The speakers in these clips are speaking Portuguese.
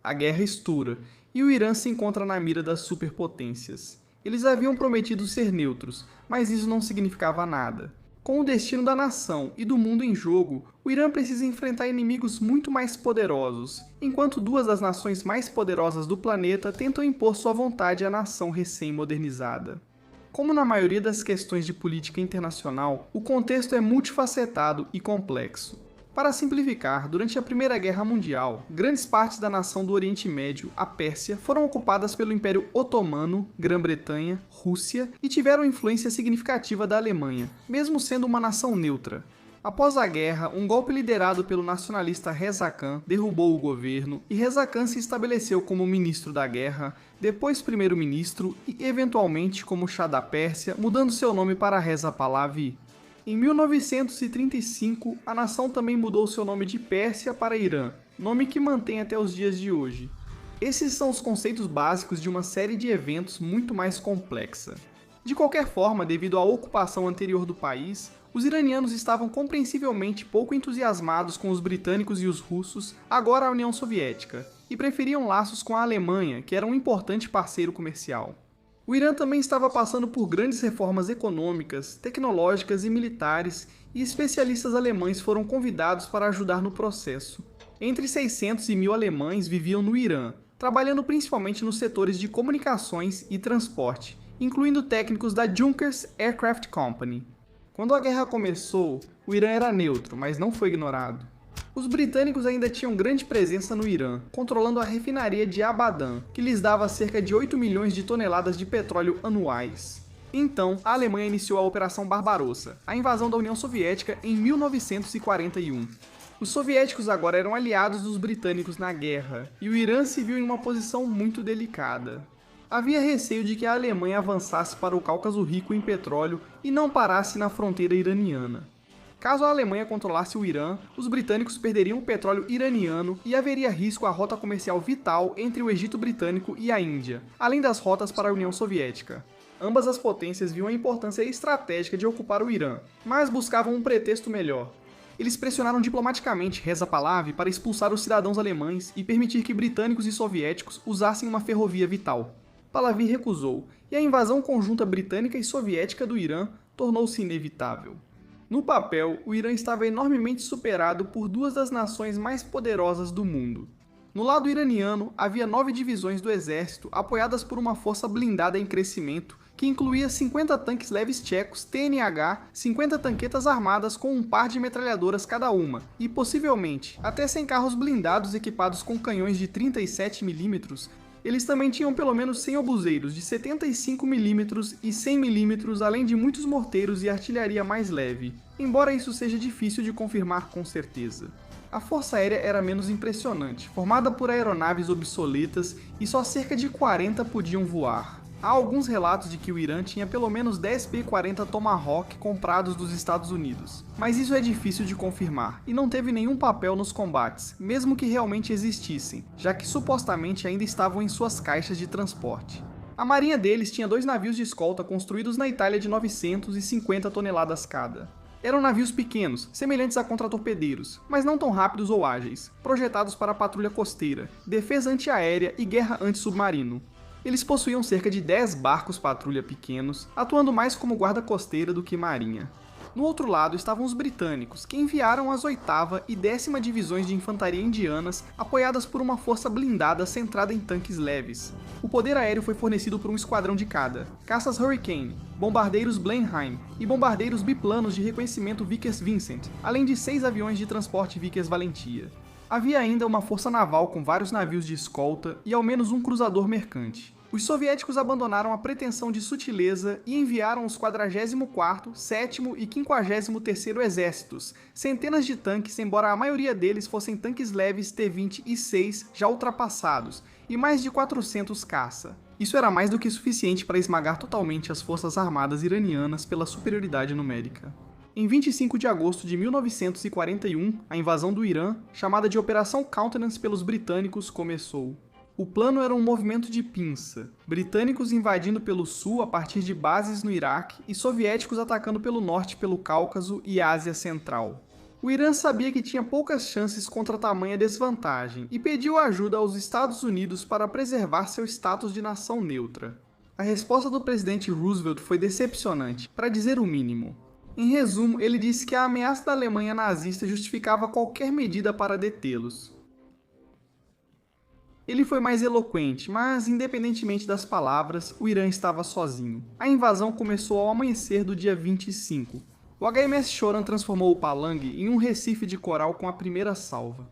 a guerra estoura, e o Irã se encontra na mira das superpotências. Eles haviam prometido ser neutros, mas isso não significava nada. Com o destino da nação e do mundo em jogo, o Irã precisa enfrentar inimigos muito mais poderosos, enquanto duas das nações mais poderosas do planeta tentam impor sua vontade à nação recém-modernizada. Como na maioria das questões de política internacional, o contexto é multifacetado e complexo. Para simplificar, durante a Primeira Guerra Mundial, grandes partes da nação do Oriente Médio, a Pérsia, foram ocupadas pelo Império Otomano, Grã-Bretanha, Rússia e tiveram influência significativa da Alemanha, mesmo sendo uma nação neutra. Após a guerra, um golpe liderado pelo nacionalista Reza Khan derrubou o governo e Reza Khan se estabeleceu como ministro da guerra, depois primeiro-ministro e eventualmente como Shah da Pérsia, mudando seu nome para Reza Pahlavi. Em 1935, a nação também mudou seu nome de Pérsia para Irã, nome que mantém até os dias de hoje. Esses são os conceitos básicos de uma série de eventos muito mais complexa. De qualquer forma, devido à ocupação anterior do país, os iranianos estavam compreensivelmente pouco entusiasmados com os britânicos e os russos, agora a União Soviética, e preferiam laços com a Alemanha, que era um importante parceiro comercial. O Irã também estava passando por grandes reformas econômicas, tecnológicas e militares, e especialistas alemães foram convidados para ajudar no processo. Entre 600 e 1000 alemães viviam no Irã, trabalhando principalmente nos setores de comunicações e transporte, incluindo técnicos da Junkers Aircraft Company. Quando a guerra começou, o Irã era neutro, mas não foi ignorado. Os britânicos ainda tinham grande presença no Irã, controlando a refinaria de Abadan, que lhes dava cerca de 8 milhões de toneladas de petróleo anuais. Então, a Alemanha iniciou a Operação Barbarossa, a invasão da União Soviética em 1941. Os soviéticos agora eram aliados dos britânicos na guerra, e o Irã se viu em uma posição muito delicada. Havia receio de que a Alemanha avançasse para o Cáucaso rico em petróleo e não parasse na fronteira iraniana. Caso a Alemanha controlasse o Irã, os britânicos perderiam o petróleo iraniano e haveria risco à rota comercial vital entre o Egito Britânico e a Índia, além das rotas para a União Soviética. Ambas as potências viam a importância estratégica de ocupar o Irã, mas buscavam um pretexto melhor. Eles pressionaram diplomaticamente Reza Pahlavi para expulsar os cidadãos alemães e permitir que britânicos e soviéticos usassem uma ferrovia vital. Pahlavi recusou, e a invasão conjunta britânica e soviética do Irã tornou-se inevitável. No papel, o Irã estava enormemente superado por duas das nações mais poderosas do mundo. No lado iraniano, havia 9 divisões do exército apoiadas por uma força blindada em crescimento, que incluía 50 tanques leves tchecos TNH, 50 tanquetas armadas com um par de metralhadoras cada uma, e possivelmente até 100 carros blindados equipados com canhões de 37 mm. Eles também tinham pelo menos 100 obuseiros de 75 mm e 100 mm, além de muitos morteiros e artilharia mais leve, embora isso seja difícil de confirmar com certeza. A força aérea era menos impressionante, formada por aeronaves obsoletas e só cerca de 40 podiam voar. Há alguns relatos de que o Irã tinha pelo menos 10 P-40 Tomahawk comprados dos Estados Unidos, mas isso é difícil de confirmar, e não teve nenhum papel nos combates, mesmo que realmente existissem, já que supostamente ainda estavam em suas caixas de transporte. A marinha deles tinha 2 navios de escolta construídos na Itália de 950 toneladas cada. Eram navios pequenos, semelhantes a contratorpedeiros, mas não tão rápidos ou ágeis, projetados para patrulha costeira, defesa antiaérea e guerra antissubmarino. Eles possuíam cerca de 10 barcos patrulha pequenos, atuando mais como guarda costeira do que marinha. No outro lado estavam os britânicos, que enviaram as 8ª e 10ª divisões de infantaria indianas, apoiadas por uma força blindada centrada em tanques leves. O poder aéreo foi fornecido por um esquadrão de cada, caças Hurricane, bombardeiros Blenheim e bombardeiros biplanos de reconhecimento Vickers Vincent, além de 6 aviões de transporte Vickers Valentia. Havia ainda uma força naval com vários navios de escolta e ao menos um cruzador mercante. Os soviéticos abandonaram a pretensão de sutileza e enviaram os 44º, 7º e 53º Exércitos, centenas de tanques, embora a maioria deles fossem tanques leves T-20 e 6 já ultrapassados, e mais de 400 caça. Isso era mais do que suficiente para esmagar totalmente as forças armadas iranianas pela superioridade numérica. Em 25 de agosto de 1941, a invasão do Irã, chamada de Operação Countenance pelos britânicos, começou. O plano era um movimento de pinça, britânicos invadindo pelo sul a partir de bases no Iraque e soviéticos atacando pelo norte pelo Cáucaso e Ásia Central. O Irã sabia que tinha poucas chances contra tamanha desvantagem e pediu ajuda aos Estados Unidos para preservar seu status de nação neutra. A resposta do presidente Roosevelt foi decepcionante, para dizer o mínimo. Em resumo, ele disse que a ameaça da Alemanha nazista justificava qualquer medida para detê-los. Ele foi mais eloquente, mas, independentemente das palavras, o Irã estava sozinho. A invasão começou ao amanhecer do dia 25. O HMS Shoran transformou o Palang em um recife de coral com a primeira salva.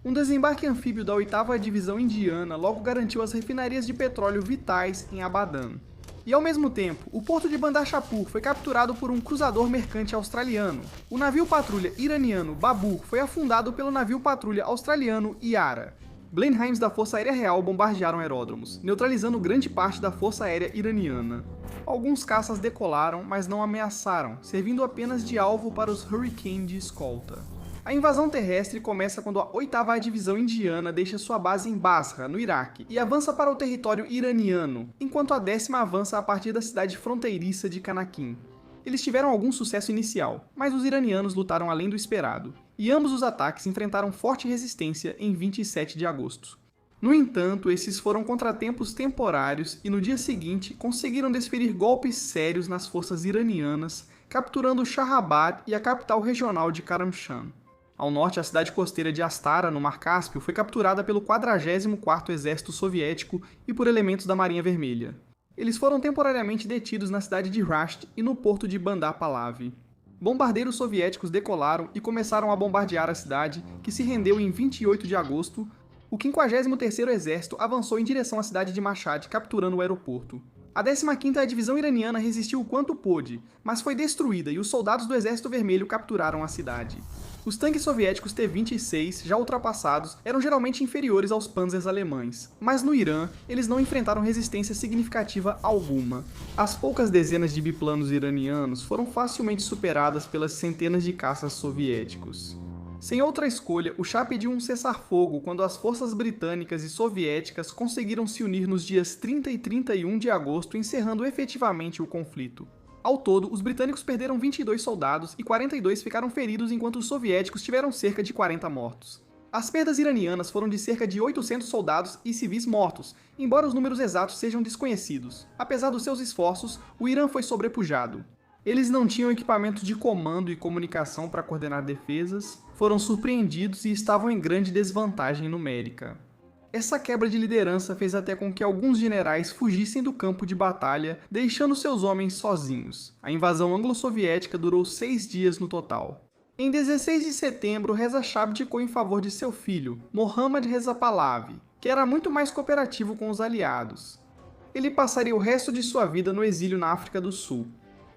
Um desembarque anfíbio da 8ª Divisão Indiana logo garantiu as refinarias de petróleo vitais em Abadan. E ao mesmo tempo, o porto de Bandar Shapur foi capturado por um cruzador mercante australiano. O navio patrulha iraniano Babur foi afundado pelo navio patrulha australiano Yara. Blenheims da Força Aérea Real bombardearam aeródromos, neutralizando grande parte da Força Aérea iraniana. Alguns caças decolaram, mas não ameaçaram, servindo apenas de alvo para os Hurricane de escolta. A invasão terrestre começa quando a 8ª Divisão Indiana deixa sua base em Basra, no Iraque, e avança para o território iraniano, enquanto a 10ª avança a partir da cidade fronteiriça de Kanakin. Eles tiveram algum sucesso inicial, mas os iranianos lutaram além do esperado, e ambos os ataques enfrentaram forte resistência em 27 de agosto. No entanto, esses foram contratempos temporários e no dia seguinte conseguiram desferir golpes sérios nas forças iranianas, capturando Shahrabad e a capital regional de Karamshan. Ao norte, a cidade costeira de Astara, no Mar Cáspio, foi capturada pelo 44º Exército Soviético e por elementos da Marinha Vermelha. Eles foram temporariamente detidos na cidade de Rasht e no porto de Bandar Pahlavi. Bombardeiros soviéticos decolaram e começaram a bombardear a cidade, que se rendeu em 28 de agosto. O 53º Exército avançou em direção à cidade de Mashhad, capturando o aeroporto. A 15ª Divisão Iraniana resistiu o quanto pôde, mas foi destruída e os soldados do Exército Vermelho capturaram a cidade. Os tanques soviéticos T-26, já ultrapassados, eram geralmente inferiores aos panzers alemães, mas no Irã, eles não enfrentaram resistência significativa alguma. As poucas dezenas de biplanos iranianos foram facilmente superadas pelas centenas de caças soviéticos. Sem outra escolha, o Shah pediu um cessar-fogo quando as forças britânicas e soviéticas conseguiram se unir nos dias 30 e 31 de agosto, encerrando efetivamente o conflito. Ao todo, os britânicos perderam 22 soldados e 42 ficaram feridos, enquanto os soviéticos tiveram cerca de 40 mortos. As perdas iranianas foram de cerca de 800 soldados e civis mortos, embora os números exatos sejam desconhecidos. Apesar dos seus esforços, o Irã foi sobrepujado. Eles não tinham equipamento de comando e comunicação para coordenar defesas, foram surpreendidos e estavam em grande desvantagem numérica. Essa quebra de liderança fez até com que alguns generais fugissem do campo de batalha, deixando seus homens sozinhos. A invasão anglo-soviética durou 6 dias no total. Em 16 de setembro, Reza Shah abdicou em favor de seu filho, Mohammad Reza Pahlavi, que era muito mais cooperativo com os aliados. Ele passaria o resto de sua vida no exílio na África do Sul.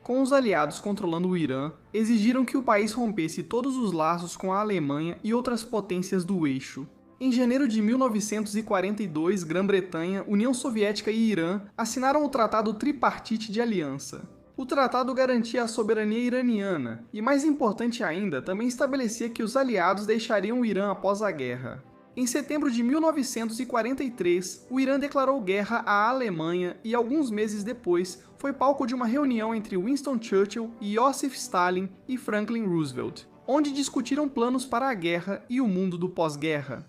Com os aliados controlando o Irã, exigiram que o país rompesse todos os laços com a Alemanha e outras potências do eixo. Em janeiro de 1942, Grã-Bretanha, União Soviética e Irã assinaram o Tratado Tripartite de Aliança. O tratado garantia a soberania iraniana e, mais importante ainda, também estabelecia que os aliados deixariam o Irã após a guerra. Em setembro de 1943, o Irã declarou guerra à Alemanha e, alguns meses depois, foi palco de uma reunião entre Winston Churchill, Iosif Stalin e Franklin Roosevelt, onde discutiram planos para a guerra e o mundo do pós-guerra.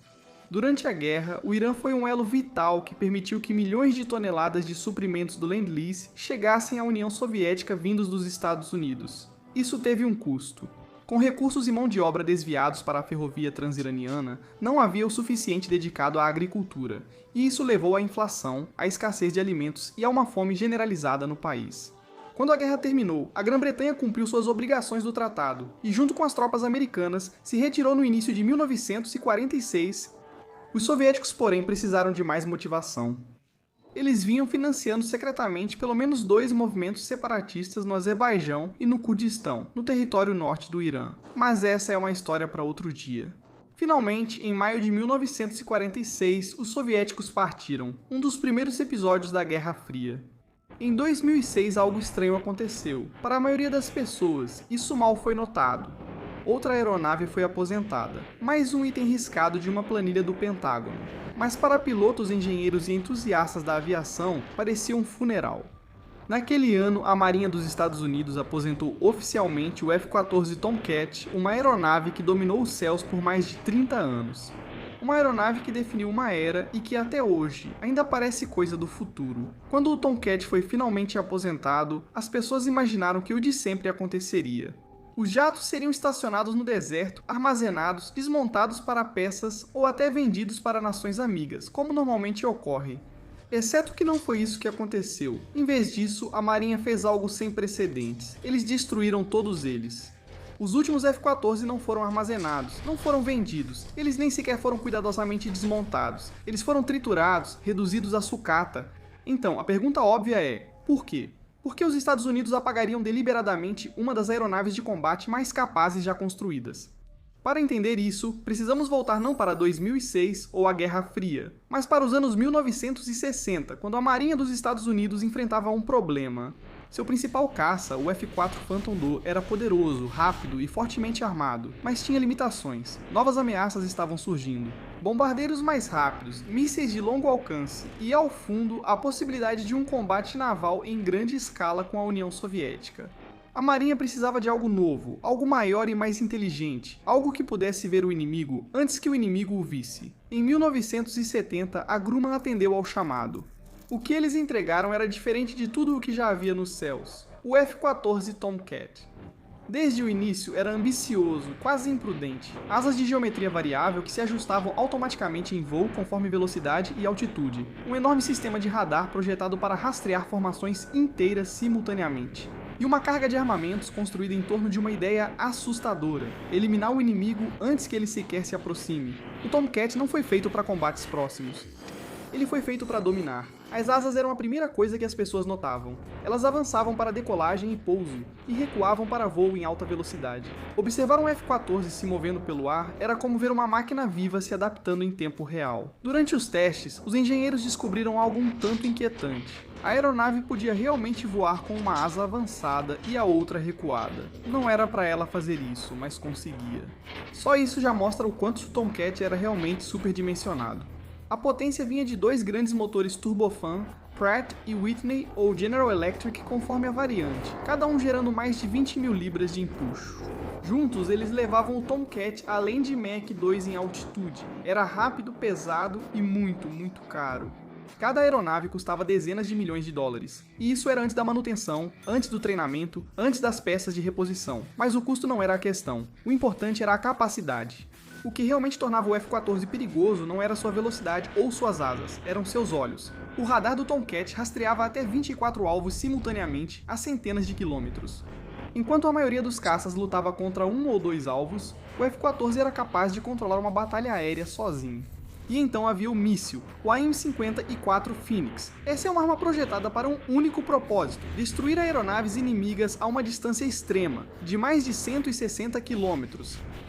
Durante a guerra, o Irã foi um elo vital que permitiu que milhões de toneladas de suprimentos do Lend-Lease chegassem à União Soviética vindos dos Estados Unidos. Isso teve um custo. Com recursos e mão de obra desviados para a ferrovia transiraniana, não havia o suficiente dedicado à agricultura, e isso levou à inflação, à escassez de alimentos e a uma fome generalizada no país. Quando a guerra terminou, a Grã-Bretanha cumpriu suas obrigações do tratado, e junto com as tropas americanas, se retirou no início de 1946. Os soviéticos, porém, precisaram de mais motivação. Eles vinham financiando secretamente pelo menos 2 movimentos separatistas no Azerbaijão e no Kurdistão, no território norte do Irã. Mas essa é uma história para outro dia. Finalmente, em maio de 1946, os soviéticos partiram, um dos primeiros episódios da Guerra Fria. Em 2006, algo estranho aconteceu. Para a maioria das pessoas, isso mal foi notado. Outra aeronave foi aposentada, mais um item riscado de uma planilha do Pentágono. Mas para pilotos, engenheiros e entusiastas da aviação, parecia um funeral. Naquele ano, a Marinha dos Estados Unidos aposentou oficialmente o F-14 Tomcat, uma aeronave que dominou os céus por mais de 30 anos. Uma aeronave que definiu uma era e que até hoje ainda parece coisa do futuro. Quando o Tomcat foi finalmente aposentado, as pessoas imaginaram que o de sempre aconteceria. Os jatos seriam estacionados no deserto, armazenados, desmontados para peças ou até vendidos para nações amigas, como normalmente ocorre. Exceto que não foi isso que aconteceu. Em vez disso, a Marinha fez algo sem precedentes. Eles destruíram todos eles. Os últimos F-14 não foram armazenados, não foram vendidos, eles nem sequer foram cuidadosamente desmontados. Eles foram triturados, reduzidos a sucata. Então, a pergunta óbvia é, por quê? Por que os Estados Unidos apagariam deliberadamente uma das aeronaves de combate mais capazes já construídas? Para entender isso, precisamos voltar não para 2006 ou a Guerra Fria, mas para os anos 1960, quando a Marinha dos Estados Unidos enfrentava um problema. Seu principal caça, o F-4 Phantom II, era poderoso, rápido e fortemente armado, mas tinha limitações. Novas ameaças estavam surgindo. Bombardeiros mais rápidos, mísseis de longo alcance e, ao fundo, a possibilidade de um combate naval em grande escala com a União Soviética. A Marinha precisava de algo novo, algo maior e mais inteligente, algo que pudesse ver o inimigo antes que o inimigo o visse. Em 1970, a Grumman atendeu ao chamado. O que eles entregaram era diferente de tudo o que já havia nos céus. O F-14 Tomcat. Desde o início era ambicioso, quase imprudente. Asas de geometria variável que se ajustavam automaticamente em voo conforme velocidade e altitude. Um enorme sistema de radar projetado para rastrear formações inteiras simultaneamente. E uma carga de armamentos construída em torno de uma ideia assustadora: eliminar o inimigo antes que ele sequer se aproxime. O Tomcat não foi feito para combates próximos. Ele foi feito para dominar. As asas eram a primeira coisa que as pessoas notavam. Elas avançavam para decolagem e pouso, e recuavam para voo em alta velocidade. Observar um F-14 se movendo pelo ar era como ver uma máquina viva se adaptando em tempo real. Durante os testes, os engenheiros descobriram algo um tanto inquietante. A aeronave podia realmente voar com uma asa avançada e a outra recuada. Não era para ela fazer isso, mas conseguia. Só isso já mostra o quanto o Tomcat era realmente superdimensionado. A potência vinha de dois grandes motores turbofan, Pratt e Whitney ou General Electric conforme a variante, cada um gerando mais de 20 mil libras de empuxo. Juntos, eles levavam o Tomcat além de Mach 2 em altitude. Era rápido, pesado e muito caro. Cada aeronave custava dezenas de milhões de dólares, e isso era antes da manutenção, antes do treinamento, antes das peças de reposição. Mas o custo não era a questão, o importante era a capacidade. O que realmente tornava o F-14 perigoso não era sua velocidade ou suas asas, eram seus olhos. O radar do Tomcat rastreava até 24 alvos simultaneamente a centenas de quilômetros. Enquanto a maioria dos caças lutava contra um ou dois alvos, o F-14 era capaz de controlar uma batalha aérea sozinho. E então havia o míssil, o AIM-54 Phoenix. Essa é uma arma projetada para um único propósito: destruir aeronaves inimigas a uma distância extrema, de mais de 160 km.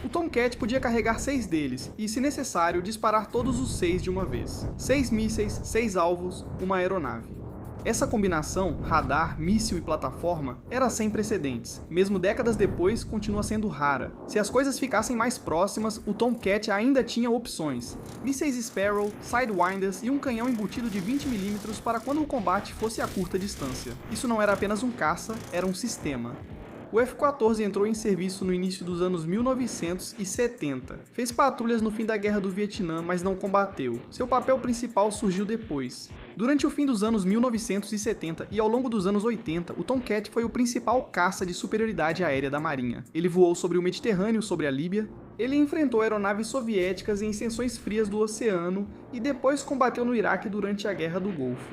O Tomcat podia carregar 6 deles, e se necessário, disparar todos os 6 de uma vez. 6 mísseis, 6 alvos, uma aeronave. Essa combinação, radar, míssil e plataforma, era sem precedentes. Mesmo décadas depois, continua sendo rara. Se as coisas ficassem mais próximas, o Tomcat ainda tinha opções: mísseis Sparrow, Sidewinders e um canhão embutido de 20 mm para quando o combate fosse a curta distância. Isso não era apenas um caça, era um sistema. O F-14 entrou em serviço no início dos anos 1970. Fez patrulhas no fim da Guerra do Vietnã, mas não combateu. Seu papel principal surgiu depois. Durante o fim dos anos 1970 e ao longo dos anos 80, o Tomcat foi o principal caça de superioridade aérea da Marinha. Ele voou sobre o Mediterrâneo, sobre a Líbia. Ele enfrentou aeronaves soviéticas em extensões frias do oceano e depois combateu no Iraque durante a Guerra do Golfo.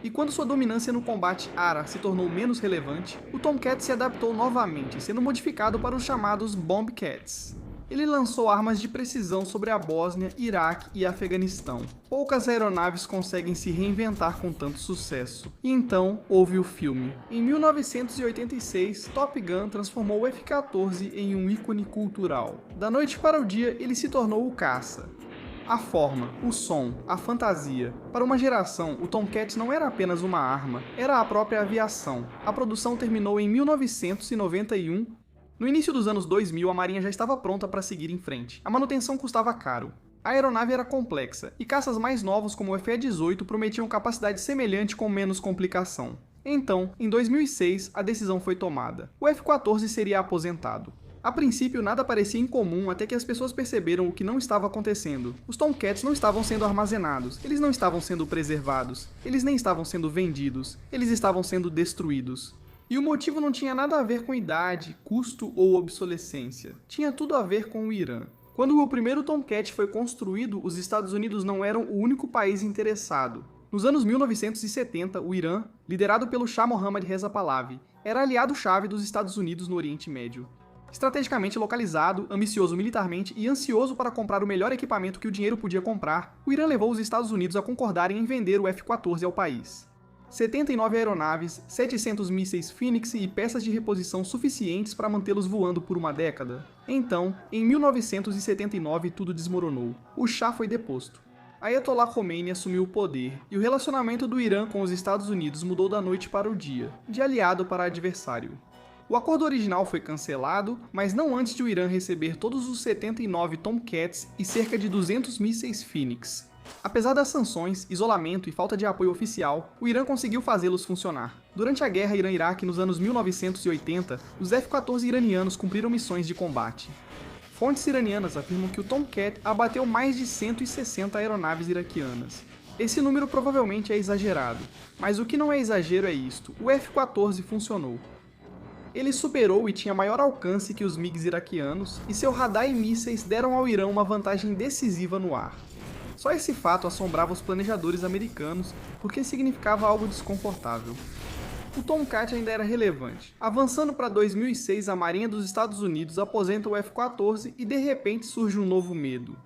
E quando sua dominância no combate ARA se tornou menos relevante, o Tomcat se adaptou novamente, sendo modificado para os chamados Bombcats. Ele lançou armas de precisão sobre a Bósnia, Iraque e Afeganistão. Poucas aeronaves conseguem se reinventar com tanto sucesso. E então, houve o filme. Em 1986, Top Gun transformou o F-14 em um ícone cultural. Da noite para o dia, ele se tornou o caça. A forma, o som, a fantasia. Para uma geração, o Tomcat não era apenas uma arma, era a própria aviação. A produção terminou em 1991. No início dos anos 2000, a Marinha já estava pronta para seguir em frente. A manutenção custava caro. A aeronave era complexa, e caças mais novos como o Fe-18 prometiam capacidade semelhante com menos complicação. Então, em 2006, a decisão foi tomada. O F-14 seria aposentado. A princípio, nada parecia incomum até que as pessoas perceberam o que não estava acontecendo. Os Tomcats não estavam sendo armazenados, eles não estavam sendo preservados, eles nem estavam sendo vendidos, eles estavam sendo destruídos. E o motivo não tinha nada a ver com idade, custo ou obsolescência. Tinha tudo a ver com o Irã. Quando o primeiro Tomcat foi construído, os Estados Unidos não eram o único país interessado. Nos anos 1970, o Irã, liderado pelo Shah Mohammad Reza Pahlavi, era aliado-chave dos Estados Unidos no Oriente Médio. Estrategicamente localizado, ambicioso militarmente e ansioso para comprar o melhor equipamento que o dinheiro podia comprar, o Irã levou os Estados Unidos a concordarem em vender o F-14 ao país. 79 aeronaves, 700 mísseis Phoenix e peças de reposição suficientes para mantê-los voando por uma década. Então, em 1979 tudo desmoronou. O Shah foi deposto. Ayatollah Khomeini assumiu o poder, e o relacionamento do Irã com os Estados Unidos mudou da noite para o dia, de aliado para adversário. O acordo original foi cancelado, mas não antes de o Irã receber todos os 79 Tomcats e cerca de 200 mísseis Phoenix. Apesar das sanções, isolamento e falta de apoio oficial, o Irã conseguiu fazê-los funcionar. Durante a guerra Irã-Iraque nos anos 1980, os F-14 iranianos cumpriram missões de combate. Fontes iranianas afirmam que o Tomcat abateu mais de 160 aeronaves iraquianas. Esse número provavelmente é exagerado, mas o que não é exagero é isto: o F-14 funcionou. Ele superou e tinha maior alcance que os MiGs iraquianos, e seu radar e mísseis deram ao Irã uma vantagem decisiva no ar. Só esse fato assombrava os planejadores americanos, porque significava algo desconfortável. O Tomcat ainda era relevante. Avançando para 2006, a Marinha dos Estados Unidos aposenta o F-14 e de repente surge um novo medo.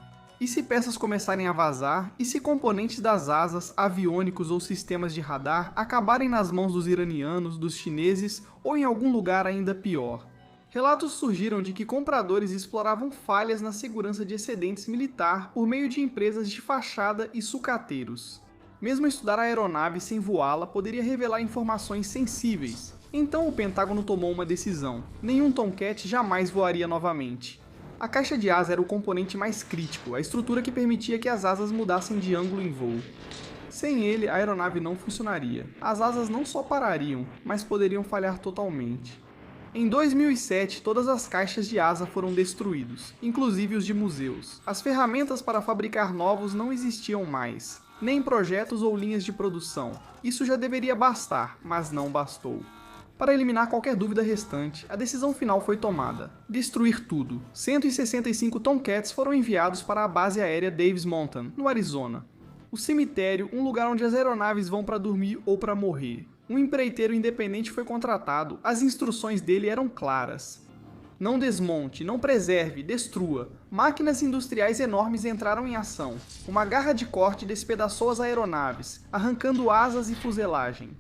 E se peças começarem a vazar? E se componentes das asas, aviônicos ou sistemas de radar acabarem nas mãos dos iranianos, dos chineses ou em algum lugar ainda pior? Relatos surgiram de que compradores exploravam falhas na segurança de excedentes militar por meio de empresas de fachada e sucateiros. Mesmo estudar a aeronave sem voá-la poderia revelar informações sensíveis. Então o Pentágono tomou uma decisão: nenhum Tomcat jamais voaria novamente. A caixa de asa era o componente mais crítico, a estrutura que permitia que as asas mudassem de ângulo em voo. Sem ele, a aeronave não funcionaria. As asas não só parariam, mas poderiam falhar totalmente. Em 2007, todas as caixas de asa foram destruídas, inclusive os de museus. As ferramentas para fabricar novos não existiam mais, nem projetos ou linhas de produção. Isso já deveria bastar, mas não bastou. Para eliminar qualquer dúvida restante, a decisão final foi tomada: destruir tudo. 165 Tomcats foram enviados para a base aérea Davis Mountain, no Arizona. O cemitério, um lugar onde as aeronaves vão para dormir ou para morrer. Um empreiteiro independente foi contratado, as instruções dele eram claras. Não desmonte, não preserve, destrua. Máquinas industriais enormes entraram em ação. Uma garra de corte despedaçou as aeronaves, arrancando asas e fuselagem.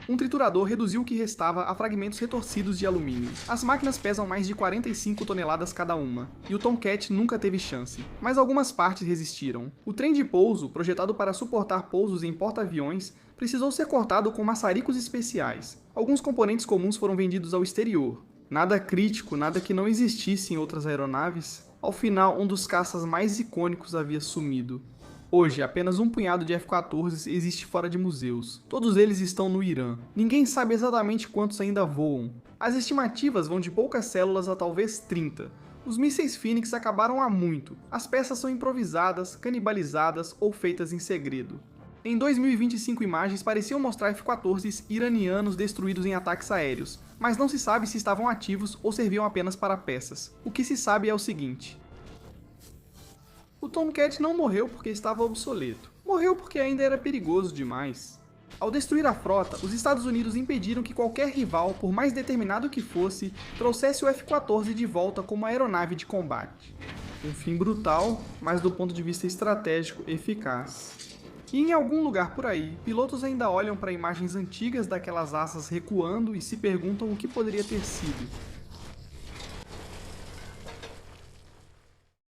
Um triturador reduziu o que restava a fragmentos retorcidos de alumínio. As máquinas pesam mais de 45 toneladas cada uma, e o Tomcat nunca teve chance, mas algumas partes resistiram. O trem de pouso, projetado para suportar pousos em porta-aviões, precisou ser cortado com maçaricos especiais. Alguns componentes comuns foram vendidos ao exterior. Nada crítico, nada que não existisse em outras aeronaves. Ao final, um dos caças mais icônicos havia sumido. Hoje, apenas um punhado de F-14 existe fora de museus. Todos eles estão no Irã. Ninguém sabe exatamente quantos ainda voam. As estimativas vão de poucas células a talvez 30. Os mísseis Phoenix acabaram há muito. As peças são improvisadas, canibalizadas ou feitas em segredo. Em 2025, imagens pareciam mostrar F-14s iranianos destruídos em ataques aéreos, mas não se sabe se estavam ativos ou serviam apenas para peças. O que se sabe é o seguinte: o Tomcat não morreu porque estava obsoleto. Morreu porque ainda era perigoso demais. Ao destruir a frota, os Estados Unidos impediram que qualquer rival, por mais determinado que fosse, trouxesse o F-14 de volta como aeronave de combate. Um fim brutal, mas do ponto de vista estratégico, eficaz. E em algum lugar por aí, pilotos ainda olham para imagens antigas daquelas asas recuando e se perguntam o que poderia ter sido.